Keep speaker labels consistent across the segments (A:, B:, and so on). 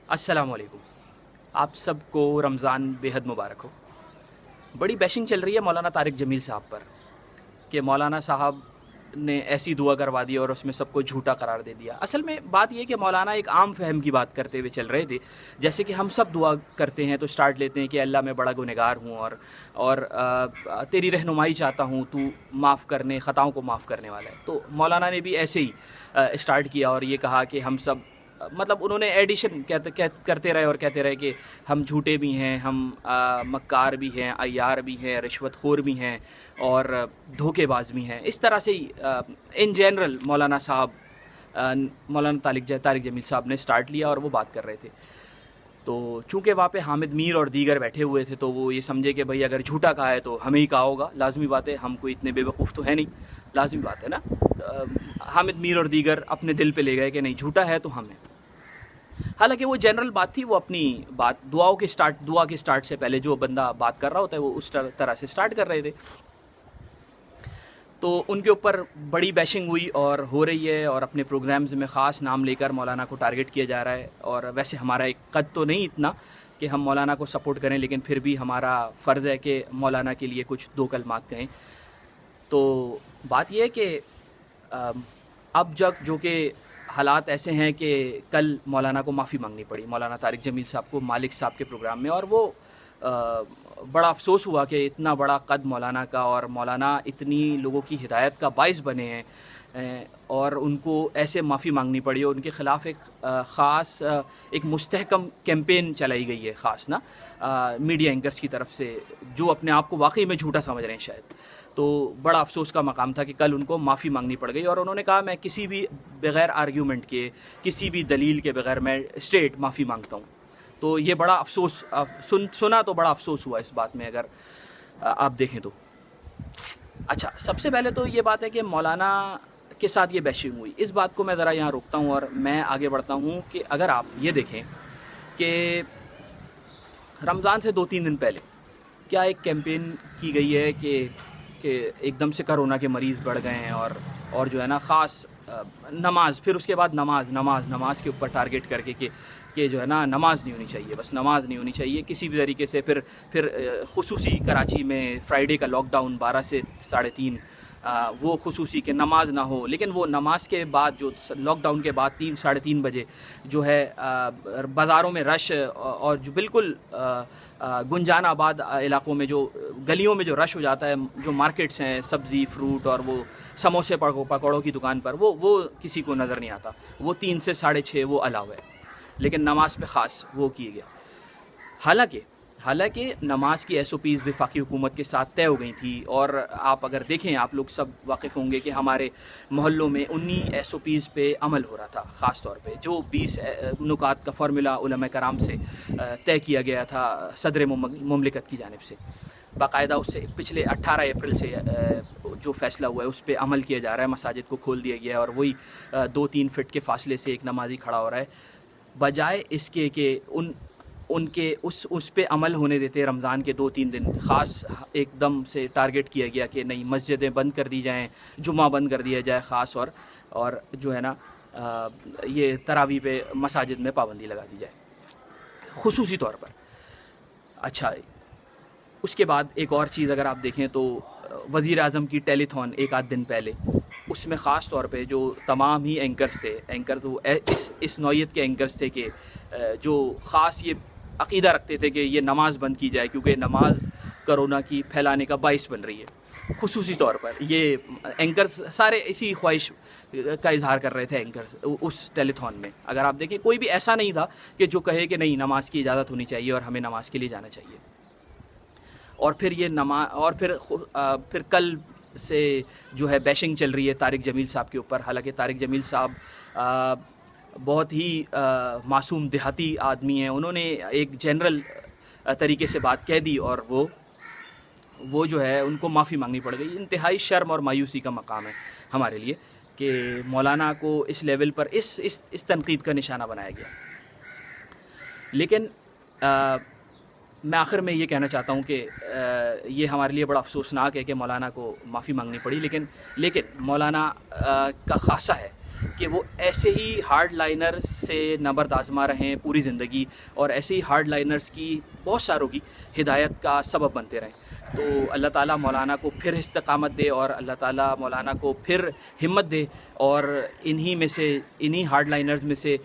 A: السلام علیکم. آپ سب کو رمضان بے حد مبارک ہو. بڑی بیشنگ چل رہی ہے مولانا طارق جمیل صاحب پر کہ مولانا صاحب نے ایسی دعا کروا دی اور اس میں سب کو جھوٹا قرار دے دیا. اصل میں بات یہ کہ مولانا ایک عام فہم کی بات کرتے ہوئے چل رہے تھے، جیسے کہ ہم سب دعا کرتے ہیں تو سٹارٹ لیتے ہیں کہ اللہ میں بڑا گنہگار ہوں اور تیری رہنمائی چاہتا ہوں، تو معاف کرنے خطاؤں کو معاف کرنے والا ہے. تو مولانا نے بھی ایسے ہی سٹارٹ کیا اور یہ کہا کہ ہم سب، مطلب انہوں نے ایڈیشن کرتے رہے اور کہتے رہے کہ ہم جھوٹے بھی ہیں، ہم مکار بھی ہیں، عیار بھی ہیں، رشوت خور بھی ہیں اور دھوکے باز بھی ہیں. اس طرح سے ہی ان جنرل مولانا طارق جمیل صاحب نے سٹارٹ لیا اور وہ بات کر رہے تھے. تو چونکہ وہاں پہ حامد میر اور دیگر بیٹھے ہوئے تھے تو وہ یہ سمجھے کہ بھئی اگر جھوٹا کہا ہے تو ہمیں ہی کہا ہوگا. لازمی بات ہے، ہم کوئی اتنے بے وقوف تو ہے نہیں، لازمی بات ہے نا. حامد میر اور دیگر اپنے دل پہ لے گئے کہ نہیں، جھوٹا ہے تو ہم ہیں. حالانکہ وہ جنرل بات تھی، وہ اپنی بات دعا کے سٹارٹ سے پہلے جو بندہ بات کر رہا ہوتا ہے وہ اس طرح سے سٹارٹ کر رہے تھے. تو ان کے اوپر بڑی بیشنگ ہوئی اور ہو رہی ہے، اور اپنے پروگرامز میں خاص نام لے کر مولانا کو ٹارگٹ کیا جا رہا ہے. اور ویسے ہمارا ایک قد تو نہیں اتنا کہ ہم مولانا کو سپورٹ کریں، لیکن پھر بھی ہمارا فرض ہے کہ مولانا کے لیے کچھ دو کلمات کہیں. تو بات یہ ہے کہ اب جو کہ حالات ایسے ہیں کہ کل مولانا کو معافی مانگنی پڑی، مولانا طارق جمیل صاحب کو مالک صاحب کے پروگرام میں. اور وہ بڑا افسوس ہوا کہ اتنا بڑا قد مولانا کا، اور مولانا اتنی لوگوں کی ہدایت کا باعث بنے ہیں اور ان کو ایسے معافی مانگنی پڑی. اور ان کے خلاف ایک خاص ایک مستحکم کیمپین چلائی گئی ہے، خاص نا میڈیا اینکرز کی طرف سے، جو اپنے آپ کو واقعی میں جھوٹا سمجھ رہے ہیں شاید. تو بڑا افسوس کا مقام تھا کہ کل ان کو معافی مانگنی پڑ گئی. اور انہوں نے کہا میں کسی بھی بغیر آرگیومنٹ کے، کسی بھی دلیل کے بغیر میں اسٹریٹ معافی مانگتا ہوں. تو یہ بڑا افسوس سنا تو بڑا افسوس ہوا اس بات میں، اگر آپ دیکھیں تو. اچھا، سب سے پہلے تو یہ بات ہے کہ مولانا کے ساتھ یہ بیشنگ ہوئی، اس بات کو میں ذرا یہاں روکتا ہوں اور میں آگے بڑھتا ہوں کہ اگر آپ یہ دیکھیں کہ رمضان سے 2-3 دن پہلے کیا ایک کیمپین کی گئی ہے کہ ایک دم سے کرونا کے مریض بڑھ گئے ہیں اور جو ہے نا خاص نماز، پھر اس کے بعد نماز کے اوپر ٹارگٹ کر کے کہ جو ہے نا نماز نہیں ہونی چاہیے، بس نماز نہیں ہونی چاہیے کسی بھی طریقے سے. پھر خصوصی کراچی میں فرائیڈے کا لاک ڈاؤن 12 سے 3:30، وہ خصوصی کہ نماز نہ ہو. لیکن وہ نماز کے بعد جو لاک ڈاؤن کے بعد 3-3:30 بجے جو ہے بازاروں میں رش، اور جو بالکل گنجان آباد علاقوں میں جو گلیوں میں جو رش ہو جاتا ہے، جو مارکیٹس ہیں سبزی فروٹ اور وہ سموسے پکوڑوں کی دکان پر، وہ کسی کو نظر نہیں آتا. وہ 3 سے 6:30 وہ الاؤ ہے، لیکن نماز پہ خاص وہ کیے گیا. حالانکہ نماز کی ایس او پیز وفاقی حکومت کے ساتھ طے ہو گئی تھی. اور آپ اگر دیکھیں، آپ لوگ سب واقف ہوں گے کہ ہمارے محلوں میں 19 ایس او پیز پہ عمل ہو رہا تھا، خاص طور پہ جو 20 نکات کا فارمولا علماء کرام سے طے کیا گیا تھا صدر مملکت کی جانب سے. باقاعدہ اس سے پچھلے 18 اپریل سے جو فیصلہ ہوا ہے اس پہ عمل کیا جا رہا ہے. مساجد کو کھول دیا گیا ہے اور وہی 2-3 فٹ کے فاصلے سے ایک نمازی کھڑا ہو رہا ہے، بجائے اس کے کہ ان کے اس پہ عمل ہونے دیتے. رمضان کے 2-3 دن خاص ایک دم سے ٹارگٹ کیا گیا کہ نہیں، مسجدیں بند کر دی جائیں، جمعہ بند کر دیا جائے خاص، اور جو ہے نا یہ تراویح پہ مساجد میں پابندی لگا دی جائے خصوصی طور پر. اچھا، اس کے بعد ایک اور چیز اگر آپ دیکھیں تو وزیر اعظم کی ٹیلی تھون 1-8 دن پہلے، اس میں خاص طور پہ جو تمام ہی اینکرز وہ اس نوعیت کے اینکرز تھے کہ جو خاص یہ عقیدہ رکھتے تھے کہ یہ نماز بند کی جائے کیونکہ نماز کرونا کی پھیلانے کا باعث بن رہی ہے. خصوصی طور پر یہ اینکرز سارے اسی خواہش کا اظہار کر رہے تھے اینکرز اس ٹیلی تھون میں. اگر آپ دیکھیں کوئی بھی ایسا نہیں تھا کہ جو کہے کہ نہیں، نماز کی اجازت ہونی چاہیے اور ہمیں نماز کے لیے جانا چاہیے. اور پھر یہ اور پھر کل سے جو ہے بیشنگ چل رہی ہے طارق جمیل صاحب کے اوپر. حالانکہ طارق جمیل صاحب بہت ہی معصوم دیہاتی آدمی ہیں. انہوں نے ایک جنرل طریقے سے بات کہہ دی اور وہ جو ہے ان کو معافی مانگنی پڑ گئی. انتہائی شرم اور مایوسی کا مقام ہے ہمارے لیے کہ مولانا کو اس لیول پر اس تنقید کا نشانہ بنایا گیا. لیکن میں آخر میں یہ کہنا چاہتا ہوں کہ یہ ہمارے لیے بڑا افسوسناک ہے کہ مولانا کو معافی مانگنی پڑی. لیکن مولانا کا خاصہ ہے کہ وہ ایسے ہی ہارڈ لائنر سے نبرد آزما رہیں پوری زندگی، اور ایسے ہی ہارڈ لائنرز کی بہت ساروں کی ہدایت کا سبب بنتے رہیں۔ تو اللہ تعالیٰ مولانا کو پھر استقامت دے، اور اللہ تعالیٰ مولانا کو پھر ہمت دے، اور انہی ہارڈ لائنرز میں سے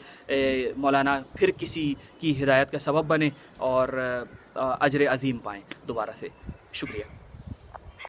A: مولانا پھر کسی کی ہدایت کا سبب بنے اور اجر عظیم پائیں دوبارہ سے۔ شکریہ۔